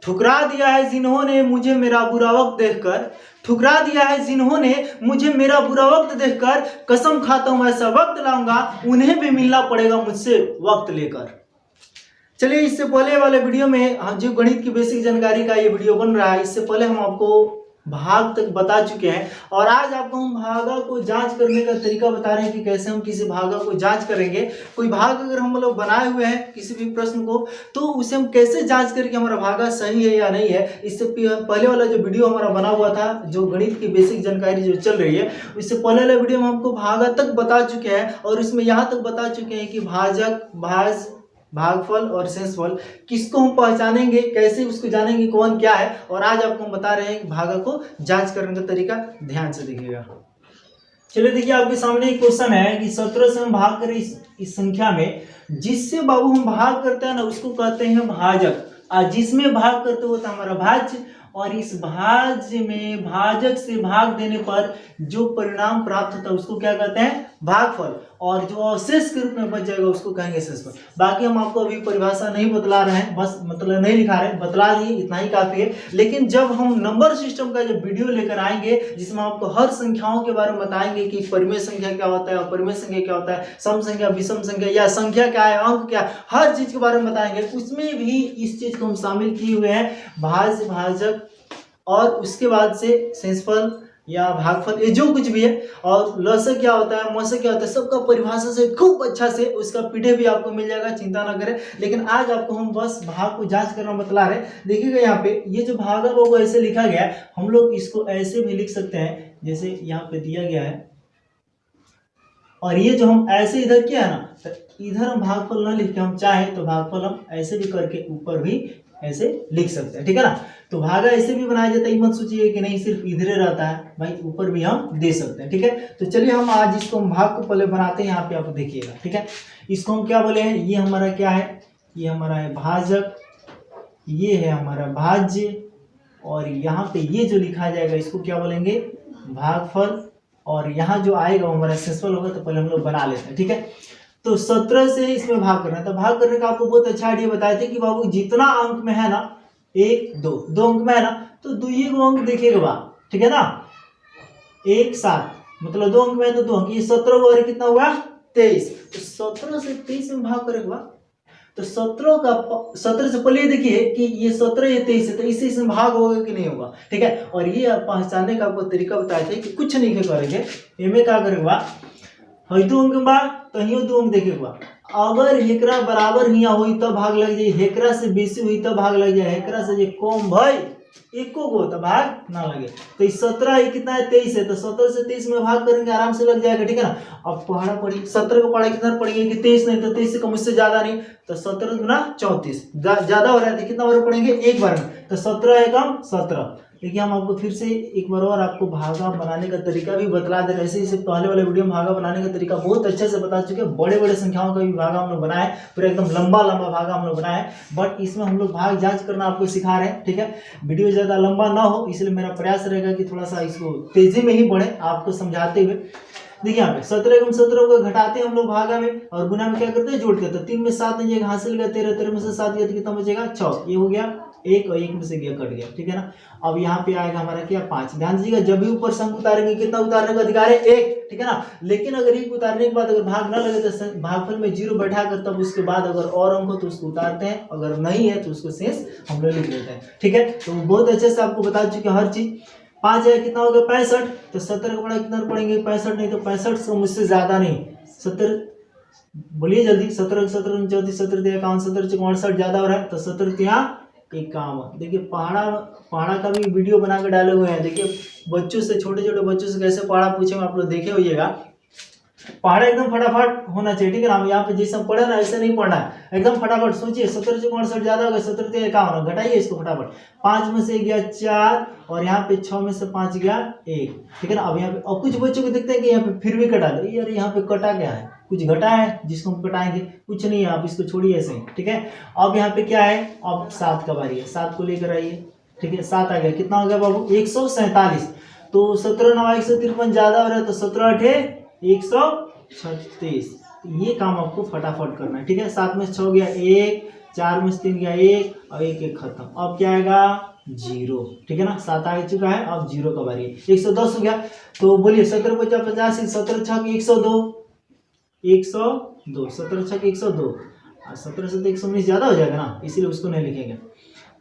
ठुकरा दिया है जिन्होंने मुझे मेरा बुरा वक्त देखकर, ठुकरा दिया है जिन्होंने मुझे मेरा बुरा वक्त देखकर, कसम खाता हूं ऐसा वक्त लाऊंगा उन्हें भी मिलना पड़ेगा मुझसे वक्त लेकर। चलिए, इससे पहले वाले वीडियो में जो गणित की बेसिक जानकारी का ये वीडियो बन रहा है, इससे पहले हम आपको भाग तक बता चुके हैं और आज आपको हम भागा को जांच करने का तरीका बता रहे हैं कि कैसे हम किसी भागा को जांच करेंगे। कोई भाग अगर हम लोग बनाए हुए हैं किसी भी प्रश्न को, तो उसे हम कैसे जांच करके हमारा भागा सही है या नहीं है। इससे पहले वाला जो वीडियो हमारा बना हुआ था, जो गणित की बेसिक जानकारी जो चल रही है, इससे पहले वाले वीडियो में हमको भागा तक बता चुके हैं और इसमें यहाँ तक बता चुके हैं कि भाजक, भागफल और शेषफल किसको हम पहचानेंगे, कैसे उसको जानेंगे कौन क्या है। और आज आपको हम बता रहे हैं कि भागा को जांच करने का तरीका, ध्यान से देखिएगा। चलिए देखिए, आपके सामने एक क्वेश्चन है कि 17 से हम भाग करें इस संख्या में, जिससे बाबू हम भाग करते हैं ना उसको कहते हैं भाजक, और जिसमें भाग करते होता हमारा भाज्य, और इस भाज्य में भाजक से भाग देने पर जो परिणाम प्राप्त होता है उसको क्या कहते हैं, भागफल, और जो अवशेष के रूप में बच जाएगा उसको कहेंगे शेषफल। बाकी हम आपको अभी परिभाषा नहीं बतला रहे हैं, बस मतलब नहीं लिखा रहे हैं, बतला दिए, इतना ही काफी है। लेकिन जब हम नंबर सिस्टम का जब वीडियो लेकर आएंगे जिसमें आपको हर संख्याओं के बारे में बताएंगे कि परिमेय संख्या क्या होता है, अपरिमेय संख्या क्या होता है, सम संख्या, विषम संख्या या संख्या क्या है, अंक क्या, हर चीज के बारे में बताएंगे, उसमें भी इस चीज को हम शामिल किए हुए हैं, भाज्य, भाजक और उसके बाद से शेषफल या भागफल, ये जो कुछ भी है, और लसक क्या होता है, मसक क्या होता है, सबका परिभाषा से खूब अच्छा से उसका पीडीएफ भी आपको मिल जाएगा, चिंता ना करें। लेकिन आज आपको हम बस भाग को जांच करना बतला रहे हैं। देखिएगा यहाँ पे ये जो भागा वो ऐसे लिखा गया है, हम लोग इसको ऐसे भी लिख सकते हैं जैसे यहाँ पे दिया गया है, और ये जो हम ऐसे इधर किया है ना, तो इधर हम भागफल न लिख के हम चाहे तो भागफल हम ऐसे भी करके ऊपर भी ऐसे लिख सकते हैं, ठीक है ना। तो भागा ऐसे भी बनाया जाता है, मत सोचिए कि नहीं सिर्फ इधर रहता है, भाई ऊपर भी हम दे सकते हैं, ठीक है। तो चलिए हम आज इसको हम भाग को पहले बनाते हैं, यहाँ पे आप देखिएगा, ठीक है। इसको हम क्या बोले हैं, ये हमारा क्या है, ये हमारा है भाजक, ये है हमारा भाज्य, और यहाँ पे ये जो लिखा जाएगा इसको क्या बोलेंगे, भागफल, और यहाँ जो आएगा वो हमारा शेषफल होगा। तो पहले हम लोग बना लेते हैं, ठीक है। तो 17 से इसमें भाग करना है, तो भाग करने का आपको बहुत अच्छा आइडिया बताए थे कि बाबू जितना अंक में है ना, 1 2 अंक में है ना, तो 2 अंक देखिएगा बा, ठीक है ना, 1 7 मतलब 2 अंक में है तो 2 अंक, ये 17 और कितना हुआ 23, तो 17 से 23 में भाग करेगा, तो 17 से पहले देखिए कि ये 17 ये 23 है, तो इसी से भाग होगा कि नहीं होगा, ठीक है। और ये पहचानने का आपको तरीका बताए थे कि कुछ नहीं करेंगे, इनमें क्या करेगा, हई 2 अंक बा तो हियो 2 अंक देखेगा, अगर हेकरा बराबर हिया हुई तब भाग लग जाए, हेकरा से बेसी हुई तब भाग लग जाए, हेकरा से जो कम भाई एको को तो भाग ना लगे। तो इस 17 ये कितना है 23 है, तो 17 से 23 में भाग करेंगे आराम से लग जाएगा, ठीक है ना। अब पढ़ा पड़ी 17 को पढ़ा कितना पड़ेगा कि 23 नहीं, तो 23 से कम इससे ज्यादा नहीं, तो 17 गुना 34 ज्यादा हो रहा है, तो कितना बार पढ़ेंगे एक बार में, तो 17 है कम 17। देखिए हम आपको फिर से एक बार और आपको भागा बनाने का तरीका भी बतला दे रहे हैं। ऐसे पहले वाले वीडियो में भागा बनाने का तरीका बहुत अच्छे से बता चुके हैं, बड़े बड़े संख्याओं का भी भागा हम लोग बनाए, पूरा एकदम लंबा लंबा भागा हम लोग बनाए, बट इसमें हम लोग भाग जांच करना आपको सिखा रहे हैं, ठीक है। वीडियो ज़्यादा लंबा ना हो इसलिए मेरा प्रयास रहेगा कि थोड़ा सा इसको तेजी में ही बढ़े आपको समझाते हुए। देखिए यहाँ पे 17 को 17 को घटाते हैं हम लोग भागा में, और गुना में क्या करते हैं जोड़ते हैं, तो 3 में 7 नहीं जाएगा, हासिल गया 13, 13 में से 7 गया तो कितना बचेगा 6, ये हो गया 1 और 1 में से गया कट गया, ठीक है ना। अब यहाँ पे आएगा हमारा क्या 5, ध्यान दीजिएगा जब भी ऊपर संख्या उतारेंगे कितना उतारने का अधिकार है 1, ठीक है ना। लेकिन अगर 1 उतारने के बाद अगर भाग ना लगे तो भागफल में 0 बैठा कर तब उसके बाद अगर और अंक हो तो उसको उतारते हैं, अगर नहीं है तो उसको शेष हम लोग लिख लेते हैं, ठीक है। तो बहुत अच्छे से आपको बता चुके हर चीज। 5 है कितना हो गया 65, तो 17 का पढ़ा कितना पढ़ेंगे 65 नहीं, तो 65 से मुझसे ज्यादा नहीं, 70 बोलिए जल्दी, 17 17 34 17 51 17 64 ज्यादा हो रहा है, तो 17 यहाँ 51। देखिए पहाड़ा का भी वीडियो बना के डाले हुए हैं, देखिए बच्चों से, छोटे छोटे बच्चों से कैसे पहाड़ा पूछेंगे आप लोग देखे होइएगा। पहाड़ा एकदम फटाफट होना चाहिए, ठीक है ना। यहाँ पे जैसे पढ़े ना ऐसे नहीं पढ़ना है, एकदम फटाफट सोचिए। 17 से 65 ज्यादा हो गया, 17 से 51 घटाइए इसको फटाफट, 5 में से गया 4 और यहाँ पे 6 में से 5 गया 1, ठीक है ना। अब यहाँ पे और कुछ बच्चों को देखते हैं कि यहाँ पे फिर भी कटा दे, यार यहाँ पे कटा क्या है, कुछ घटा है जिसको हम कटाएंगे, कुछ नहीं है, आप इसको छोड़िए ऐसे ही, ठीक है। अब यहाँ पे क्या है, अब 7 का बारी है, 7 को लेकर आइए, ठीक है। 7 आ गया, कितना हो गया बाबू 147, तो 17 9 153 ज्यादा हो रहा है, तो 17 8 136, ये काम आपको फटाफट करना है, ठीक है। 7 में 6 गया 1, 4 में से 3 गया 1 और 1 1 खत्म। अब क्या आएगा 0, ठीक है ना, 7 आ चुका है, अब 0 का बारी है। 110 हो गया, तो बोलिए 17 × 5 = 85, 17 × 6 = 102, 102, 17 × 6 = 102, 17 से तो 119 ज़्यादा हो जाएगा ना, इसीलिए उसको नहीं लिखेंगे।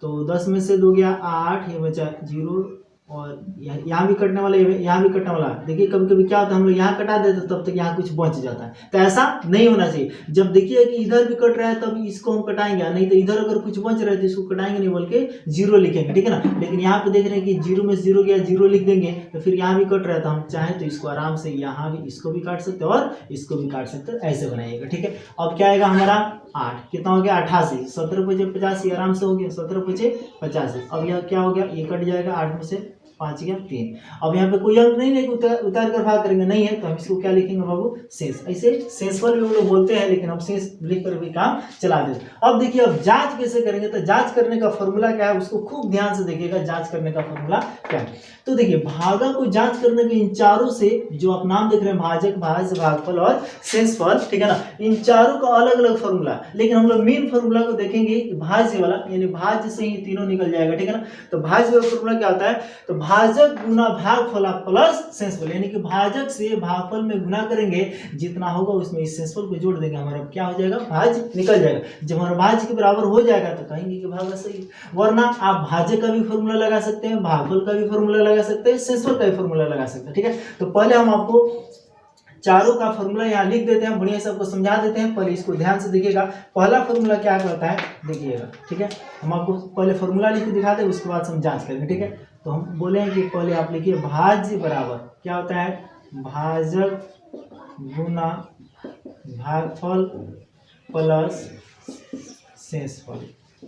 तो 10 में से 2 गया 8, ये बचा 0 और यहाँ भी कटने वाला, यहाँ भी कटने वाला। देखिए कभी कभी क्या होता है, हम लोग यहाँ कटा देते तब तक यहाँ कुछ बच जाता है, तो ऐसा नहीं होना चाहिए। जब देखिए कि इधर भी कट रहा है तब इसको हम कटाएंगे, नहीं तो इधर अगर कुछ बच रहा है तो इसको कटाएंगे नहीं, बोल के 0 लिखेंगे, ठीक है ना। लेकिन यहाँ पे देख रहे हैं कि 0 में 0 गया, 0 लिख देंगे, तो फिर यहाँ भी कट रहा है, तो हम चाहें तो इसको आराम से यहाँ भी इसको भी काट सकते हैं और इसको भी काट सकते हैं, ऐसे बनाइएगा, ठीक है। अब क्या आएगा हमारा 8, कितना हो गया 88, 17 × 5 = 85, आराम से हो गया 17 × 5 = 85। अब यह क्या हो गया, ये कट जाएगा, 8 में से 5 गया 3। अब यहाँ पे कोई अंक नहीं लेके उतार कर भाग करेंगे, नहीं है तो हम इसको क्या लिखेंगे बाबू, शेष। ऐसे शेषफल भी हम लोग बोलते हैं, लेकिन हम शेष लिख कर भी काम चला देते। अब देखिए अब जांच कैसे करेंगे, तो जांच करने का फॉर्मूला क्या है उसको खूब ध्यान से देखिएगा। जांच करने का फॉर्मूला क्या है, तो देखिए भागा को जांच करने के इन चारों से, जो आप नाम देख रहे हैं भाजक, भाज्य, भागफल और शेषफल, ठीक है ना, इन चारों का अलग अलग फॉर्मूला। लेकिन हम लोग मेन फॉर्मूला को देखेंगे भाज्य वाला, यानी भाज्य से ही तीनों निकल जाएगा, ठीक है ना। तो भाज्य वाला फॉर्मूला क्या होता है, तो भाजक गुना भागफल प्लस शेषफल, यानी कि भाजक से भागफल में गुना करेंगे, जितना होगा उसमें इस शेषफल को जोड़ देंगे, हमारा क्या हो जाएगा, भाज्य निकल जाएगा। जब हमारा भाज्य के बराबर हो जाएगा तो कहेंगे कि भागा सही। वरना आप भाज्य का भी फॉर्मूला लगा सकते हैं, भागफल का भी फॉर्मूला लगा सकते हैं, शेषफल का भी फॉर्मूला लगा सकते हैं, ठीक है। तो पहले हम आपको चारों का फॉर्मूला यहाँ लिख देते हैं, बढ़िया से आपको समझा देते हैं, पहले इसको ध्यान से देखिएगा। पहला फॉर्मूला क्या करता है देखिएगा, ठीक है। हम आपको पहले फॉर्मूला लिख के दिखाते हैं, उसके बाद हम जांच करेंगे, ठीक है। तो हम बोलेंगे कि पहले आप लिखिए भाज्य बराबर क्या होता है, भाजक गुना भागफल प्लस शेषफल,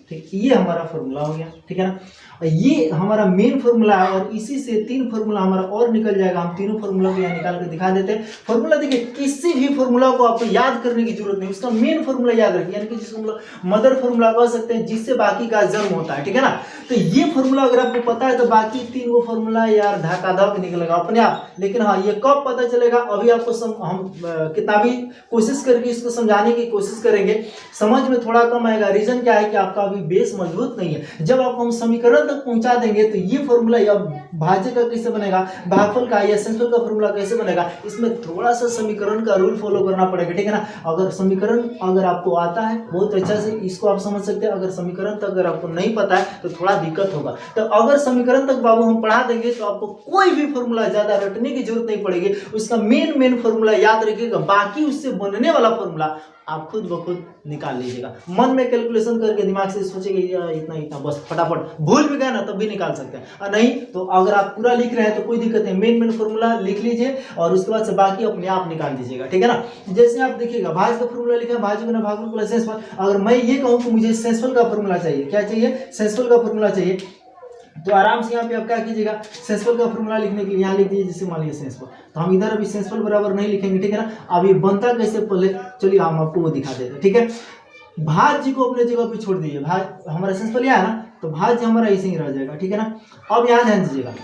ठीक, ये हमारा फॉर्मूला हो गया, ठीक है ना। ये हमारा मेन फॉर्मूला है और इसी से 3 फॉर्मूला हमारा और निकल जाएगा। हम तीनों फॉर्मूला को यहाँ निकाल कर दिखा देते हैं। फॉर्मूला देखिए, किसी भी फॉर्मूला को आपको याद करने की जरूरत नहीं, उसका मेन फॉर्मूला याद रखिए, यानी कि जिसको हम लोग मदर फॉर्मूला कह सकते हैं, जिससे बाकी का जन्म होता है, ठीक है ना। तो ये फॉर्मूला अगर आपको पता है तो बाकी 3 को फॉर्मूला यार धकाधक निकलेगा अपने आप। लेकिन हाँ, ये कब पता चलेगा, अभी आपको हम किताबी कोशिश करके इसको समझाने की कोशिश करेंगे, समझ में थोड़ा कम आएगा। रीजन क्या है कि आपका अभी बेस मजबूत नहीं है। जब आपको हम समीकरण तक पहुंचा देंगे तो ये फॉर्मूला या भाज्य का कैसे बनेगा, भागफल का या शेषफल का फॉर्मूला कैसे बनेगा, इसमें थोड़ा सा समीकरण का रूल फॉलो करना पड़ेगा, ठीक है ना। अगर समीकरण अगर आपको आता है बहुत अच्छा से इसको आप समझ सकते हैं, अगर समीकरण तक अगर आपको नहीं पता है तो थोड़ा दिक्कत होगा। तो अगर समीकरण तक बाबू हम पढ़ा देंगे तो आपको कोई भी फॉर्मूला ज्यादा रटने की जरूरत नहीं पड़ेगी, उसका मेन फॉर्मूला याद रखिएगा, बाकी उससे बनने वाला फॉर्मूला आप खुद ब खुद निकाल लीजिएगा। मन में कैलकुलेशन करके दिमाग से सोचेंगे इतना इतना, बस फटाफट भूल भी गए ना तब भी निकाल सकते हैं, और नहीं तो अगर आप पूरा लिख रहे हैं तो कोई दिक्कत नहीं, मेन फॉर्मूला लिख लीजिए और उसके बाद से बाकी अपने आप निकाल दीजिएगा, ठीक है ना। जैसे आप देखिएगा भाज्य का फॉर्मूला लिखा है, भाज्य गुना भागफल प्लस शेषफल। अगर मैं ये कहूँ कि मुझे शेषफल का फॉर्मूला चाहिए, क्या चाहिए, शेषफल का फॉर्मूला चाहिए, तो आराम से यहाँ पे आप क्या कीजिएगा, शेषफल का फॉर्मूला लिखने के लिए यहाँ लिख दीजिए, जिससे मान लीजिए शेषफल। तो हम इधर अभी शेषफल बराबर नहीं लिखेंगे, ठीक है ना। अब ये बनता कैसे पहले चलिए हम आपको वो दिखा देते हैं, ठीक है। भाज्य को अपने जगह पे छोड़ दीजिए, हमारा शेषफल यहाँ है ना, तो भाज्य हमारा ऐसे ही रह जाएगा, ठीक है ना। अब यहाँ ध्यान दीजिएगा,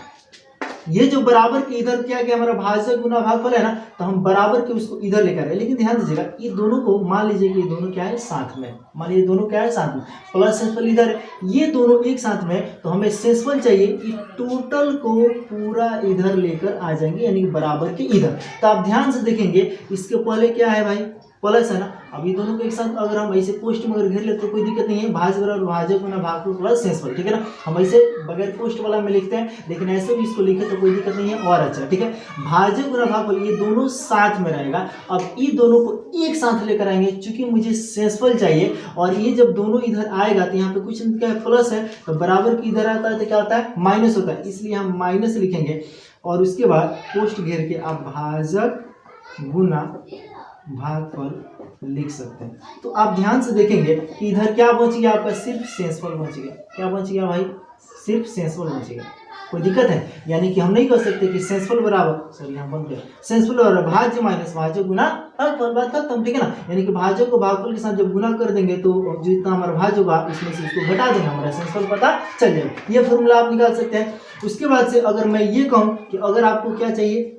ये जो बराबर के इधर क्या क्या हमारा भाज्य गुना भागफल है ना, तो हम बराबर के उसको इधर लेकर आए। लेकिन ध्यान दीजिएगा, ये दोनों को मान लीजिए कि ये दोनों क्या है साथ में, मान लीजिए दोनों क्या है साथ में, प्लस शेषफल इधर है, ये दोनों एक साथ में, तो हमें शेषफल चाहिए कि टोटल को पूरा इधर लेकर आ जाएंगे, यानी बराबर के इधर। तो आप ध्यान से देखेंगे, इसके पहले क्या है भाई, प्लस है ना। अब ये दोनों को एक साथ अगर हम ऐसे पोस्ट में अगर घेर लेते तो कोई दिक्कत नहीं है, भाज्य बराबर भाजक गुना भागफल प्लस शेषफल, ठीक है ना। हम ऐसे बगैर पोस्ट वाला में लिखते हैं, लेकिन ऐसे भी इसको लिखे तो कोई दिक्कत नहीं है, और अच्छा, ठीक है। भाजक गुना भागफल ये दोनों साथ में रहेगा। अब ये दोनों को एक साथ लेकर आएंगे, चूंकि मुझे शेषफल चाहिए, और ये जब दोनों इधर आएगा तो यहाँ पे कुछ क्या है, प्लस है, तो बराबर की इधर आता है तो क्या होता है, माइनस होता है, इसलिए हम माइनस लिखेंगे। और उसके बाद पोस्ट घेर के आप भाजक गुना भागफल लिख सकते हैं। तो आप ध्यान से देखेंगे कि इधर क्या बच गया आपका, सिर्फ शेषफल बच गया। क्या बच गया भाई, सिर्फ शेषफल बच गया। कोई दिक्कत है, यानी कि हम नहीं कह सकते कि शेषफल बराबर, सॉरी यहाँ बन गया, शेषफल बराबर भाज्य माइनस भाजक गुना भागफल, बात खत्म, ठीक है ना। यानी कि भाजक को भागफल के साथ जब गुना कर देंगे तो जितना हमारा भाज्य होगा इसमें से इसको घटा देंगे, हमारा शेषफल पता चल जाएगा। ये फॉर्मूला आप निकाल सकते हैं। उसके बाद से अगर मैं ये कहूँ कि अगर आपको क्या चाहिए,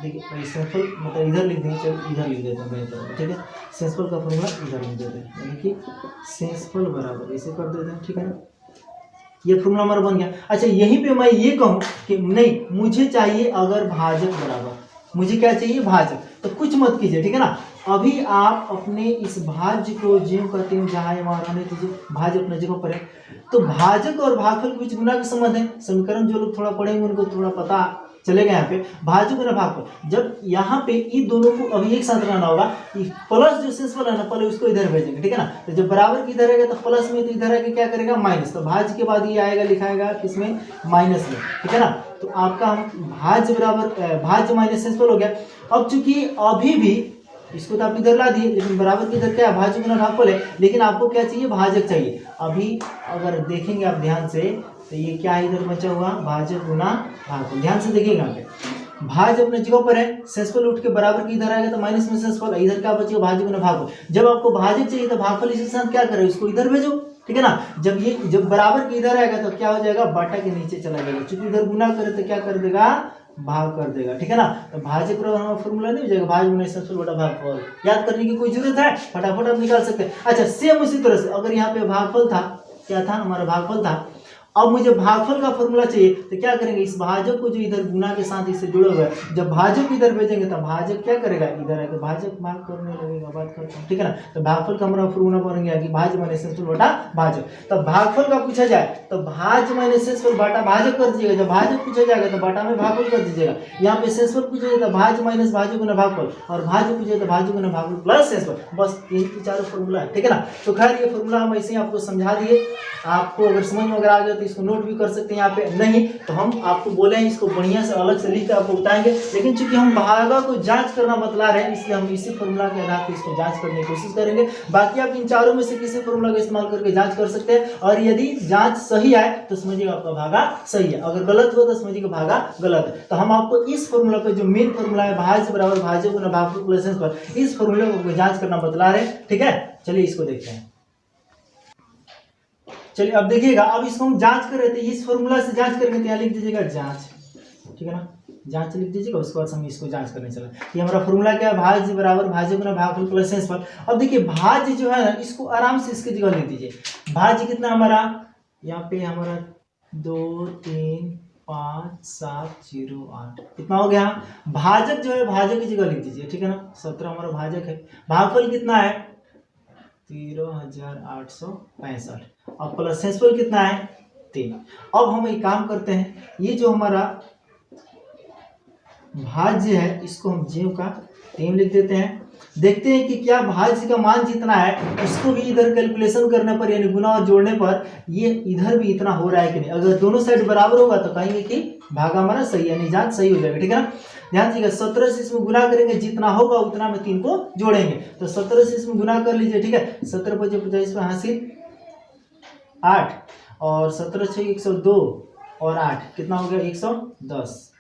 देखिए भाई सेंसफल मतलब इधर लिख देंगे, चलो इधर लिख देते हैं बेहतर होगा, ठीक है। सेंसफल का फॉर्मूला इधर लिख देते हैं, यानी कि सेंसफल बराबर ऐसे कर देते हैं, ठीक है ना। ये फॉर्मूला हमारा बन गया। अच्छा यहीं पे मैं ये कहूँ कि नहीं मुझे चाहिए अगर भाजक बराबर, मुझे क्या चाहिए भाजक, तो कुछ मत कीजिए, ठीक है ना। अभी आप अपने इस भाज्य को ज्यों कहते हैं जहाँ वहाँ रहने दीजिए, भाज्य अपने जगह पर है। तो भाजक और भागफल के बीच गुना का संबंध है। समीकरण जो लोग थोड़ा पढ़ेंगे उनको थोड़ा पता चलेगा। यहाँ पे भाजक और भागफल, जब यहाँ पे इन दोनों को अभी एक साथ रहना होगा, प्लस जो सेंसफल है ना पहले उसको इधर भेजेंगे, ठीक है ना। तो जब बराबर की इधर रहेगा तो प्लस में, तो इधर आके क्या करेगा माइनस, तो भाज्य के बाद ये आएगा लिखाएगा किसमें माइनस में, ठीक है ना। तो आपका हम भाज्य बराबर भाज्य माइनस सेंसफल हो गया। अब चूंकि अभी भी इसको तो आप इधर ला दिए, लेकिन बराबर की इधर क्या है भाज्य गुना भागफल है, लेकिन आपको क्या चाहिए भाजक चाहिए। अभी अगर देखेंगे आप ध्यान से तो ये क्या है इधर बचा हुआ भाजक गुना भागफल, ध्यान से देखिएगा यहाँ पे भाज्य अपने जगह पर है, सेंसफल उठ के बराबर की इधर आएगा तो माइनस में सेंसफल, इधर क्या बचेगा भाज्य गुना भागफल। जब आपको भाजक चाहिए तो भागफल इसके साथ क्या करे इसको इधर भेजो, ठीक है ना। जब बराबर की इधर आएगा तो क्या हो जाएगा बटा के नीचे चला जाएगा, क्योंकि इधर गुना करे तो क्या कर देगा भाग कर देगा, ठीक है ना। तो भाज्य का फॉर्मूला नहीं हो जाएगा भाज्य गुना सेंसफल बटा भागफल, याद करने की कोई जरूरत है, फटाफट आप निकाल सकते हैं। अच्छा सेम उसी तरह से अगर यहाँ पे भागफल था, क्या था हमारा भागफल था, अब मुझे भागफल का फॉर्मूला चाहिए तो क्या करेंगे इस भाजक को जो इधर गुना के साथ इससे जुड़े हुए है, जब भाजक इधर भेजेंगे तो भाजक क्या करेगा इधर आकर भाजक भाग करने लगेगा, बात करता हूं, ठीक है ना। तो भागफल का हमारा फॉर्मूला बन गया कि भाज्य माइनस सेंसफल बटा भाजक। तब भागफल का पूछा जाए तो भाज्य माइनस सेंसफल बटा भाजक कर दीजिएगा, जब भाजक पूछा जाएगा तो बटा में भागफल कर दीजिएगा। यहाँ पे सेंसफल पूछा जाए तो भाज्य माइनस भाज्य गुना भागफल, और भाज्य पूछे तो भाज्य गुना भागफल प्लस सेंसफल, बस यही चारों फॉर्मूला है, ठीक है ना। तो खैर ये फॉर्मूला हम ऐसे ही आपको समझा दिए, आपको अगर समझ में अगर आ गया तो इसको नोट भी कर सकते हैं यहाँ पे, नहीं तो हम आपको बोले हैं इसको बढ़िया से अलग से लिख कर आपको बताएंगे। लेकिन चूंकि हम भागा को जांच करना बतला रहे हैं इसलिए हम इसी फॉर्मूला के आधार पर इसको जांच करने की कोशिश करेंगे। बाकी आप इन चारों में से किसी फॉर्मूला का इस्तेमाल करके जांच कर सकते हैं, और यदि जांच सही आए तो समझिएगा आपका भागा सही है, अगर गलत हो तो समझिएगा भागा गलत है। तो हम आपको इस फॉर्मूला पे जो मेन फॉर्मूला है भाज्य बराबर भाज्य गुना भागफल प्लस सेंसफल, इस फॉर्मूले को जांच करना बतला रहे हैं, ठीक है। चलिए इसको देखते हैं। चलिए अब देखिएगा, अब इसको हम जांच कर रहे थे, इस फॉर्मूला से जांच करेंगे तो यहाँ लिख दीजिएगा जांच, ठीक है ना, जांच लिख दीजिएगा। उसके बाद हम इसको जांच करने चले। ये हमारा फॉर्मूला क्या है भाज्य बराबर भाज्य गुना भागफल प्लस सेंसफल। अब देखिए भाज्य जो है ना इसको आराम से इसकी जगह लिख दीजिए। भाज्य कितना हमारा यहाँ पे हमारा 2 3 5 7 0 8 कितना हो गया। भाजक जो है भाजक की जगह लिख दीजिए, ठीक है ना, 17 हमारा भाजक है। भागफल कितना है 13,865, और प्लस सेंसफल कितना है 3। अब हम एक काम करते हैं, ये जो हमारा भाज्य है इसको हम ज्यों का त्यों लिख देते हैं। देखते हैं कि क्या भाज्य का मान जितना है उसको भी इधर कैलकुलेशन करने पर यानी गुना और जोड़ने पर ये इधर भी इतना हो रहा है कि नहीं। अगर दोनों साइड बराबर होगा तो कहेंगे कि भागा हमारा सही यानी जांच सही हो जाएगा, ठीक है ना। ध्यान दीजिएगा 17 से इसमें गुना करेंगे, जितना होगा उतना में 3 को जोड़ेंगे, तो 17 से इसमें गुना कर लीजिए, ठीक है। 17 × 50 में हासिल 8, और 17 × 6 102, और 8 कितना हो गया 110,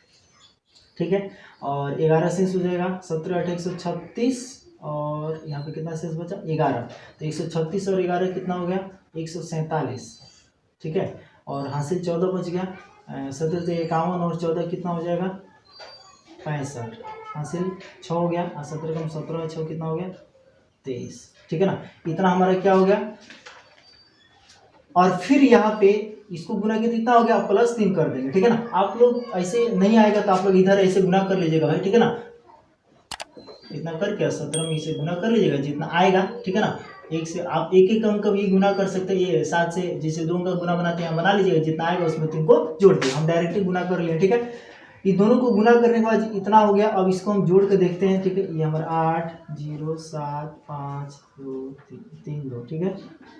ठीक है। और 11 शेष हो जाएगा, 17 8 136, और यहाँ पे कितना शेष बचा 11, तो 136 और 11 कितना हो गया 147, ठीक है। और हासिल 14 बच गया, 17 से 51 और 14 कितना हो जाएगा 65, हासिल 6 हो गया, 17 कम 17 6 कितना हो गया 23, ठीक है ना। इतना हमारा क्या हो गया, और फिर यहाँ पे इसको गुना के कितना हो गया प्लस 3 कर देंगे, ठीक है ना। आप लोग ऐसे नहीं आएगा तो आप लोग इधर ऐसे गुना कर लीजिएगा भाई, ठीक है ना। इतना करके 17 में इसे गुना कर लीजिएगा जितना आएगा, ठीक है ना। एक से आप एक एक अंक भी गुना कर सकते हैं, ये 7 से जैसे 2 अंक गुना बनाते हैं बना लीजिएगा, जितना आएगा उसमें 3 को जोड़ दिए, हम डायरेक्टली गुना कर लिए, ठीक है। ये दोनों को गुना करने के बाद इतना हो गया। अब इसको हम जोड़ के देखते हैं, ठीक है। ये हमारा 8 0 7 5 2 3 2, ठीक है।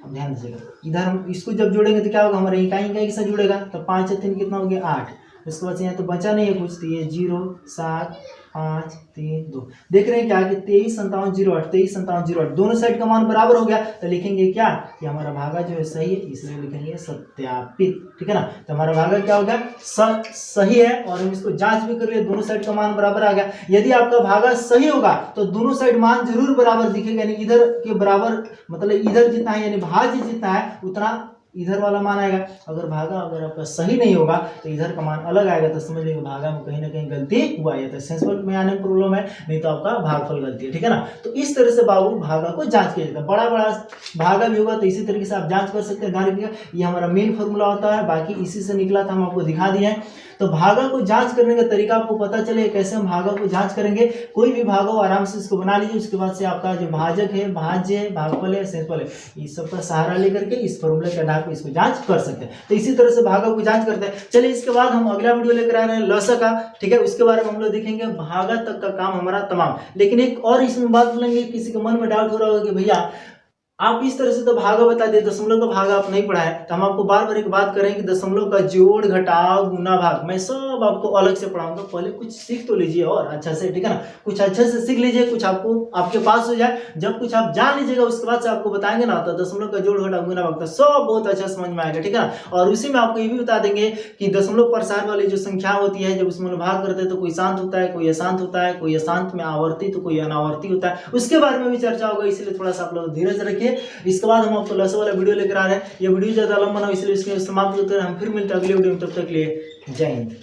अब ध्यान दीजिएगा इधर हम इसको जब जोड़ेंगे तो क्या होगा हमारा इकाई इकाई के साथ जुड़ेगा, तो 5 3 कितना हो गया 8। उसके बाद यहाँ तो बचा नहीं है कुछ, तो ये 0 7 5 3 2 देख रहे हैं क्या कि 23 57 08 23 57 08 दोनों साइड का मान बराबर हो गया, तो लिखेंगे क्या कि हमारा भागा जो है सही है, इसलिए लिखेंगे सत्यापित, ठीक है ना। तो हमारा भागा क्या हो गया सही है, और हम इसको जांच भी कर लिए दोनों साइड का मान बराबर आ गया। यदि आपका भागा सही होगा तो दोनों साइड मान जरूर बराबर दिखेगा, यानी इधर के बराबर मतलब इधर जितना है यानी भाज्य जितना है उतना इधर वाला मान आएगा। अगर भागा अगर आपका सही नहीं होगा तो इधर का मान अलग आएगा, तो समझ लीजिए भागा में कहीं ना कहीं गलती हुआ है, तो सेंसिबल में आने में प्रॉब्लम है, नहीं तो आपका भागफल गलती है, ठीक है ना। तो इस तरह से बाबू भागा को जांच किया जाता है। बड़ा बड़ा भागा भी होगा तो इसी तरीके से आप जांच कर सकते हैं। ध्यान रखिएगा, ये हमारा मेन फॉर्मूला होता है, बाकी इसी से निकला था, हम आपको दिखा दिए हैं। तो भागा को जांच करने का तरीका आपको पता चले कैसे हम भागा को जांच करेंगे। कोई भी भागा हो आराम से इसको बना लीजिए, उसके बाद से आपका जो भाजक है, भाज्य है, भागफल है, शेषफल है, इस सब का सहारा लेकर के इस फॉर्मूले के आधार पर इसको जांच कर सकते हैं। तो इसी तरह से भागा को जांच करते हैं। चलिए इसके बाद हम अगला वीडियो लेकर आ रहे हैं लसा का, ठीक है, उसके बारे में हम लोग देखेंगे भागा तक का काम हमारा तमाम। लेकिन एक और इसमें बात बोलेंगे, किसी के मन में डाउट हो रहा होगा कि भैया आप इस तरह से तो भागा बता दिए, दशमलव का भागा आप नहीं पढ़ा है, तो हम आपको बार बार एक बात करें कि दशमलव का जोड़ घटाव गुना भाग मैं सब आपको अलग से पढ़ाऊंगा। पहले कुछ सीख तो लीजिए और अच्छा से, ठीक है ना, कुछ अच्छे से सीख लीजिए, कुछ आपको आपके पास हो जाए। जब कुछ आप जान लीजिएगा उसके बाद से आपको बताएंगे ना, तो दशमलव का जोड़ घटाव गुना भाग सब बहुत अच्छा समझ में आएगा, ठीक है ना। और उसी में आपको ये भी बता देंगे कि दशमलव प्रसार वाली जो संख्या होती है, जब उसमें भाग करते हैं तो कोई शांत होता है, कोई अशांत होता है, कोई अशांत में आवर्ती तो कोई अनावर्ती होता है, उसके बारे में भी चर्चा होगा। इसलिए थोड़ा सा आप लोग धीरज रखिए। इसके बाद हम आपको लसा वाला वीडियो लेकर आ रहे हैं। ये वीडियो ज्यादा लंबा ना हो इसलिए इसके समाप्त करते हैं। हम फिर मिलते हैं अगले वीडियो में, तब तक के लिए जय हिंद।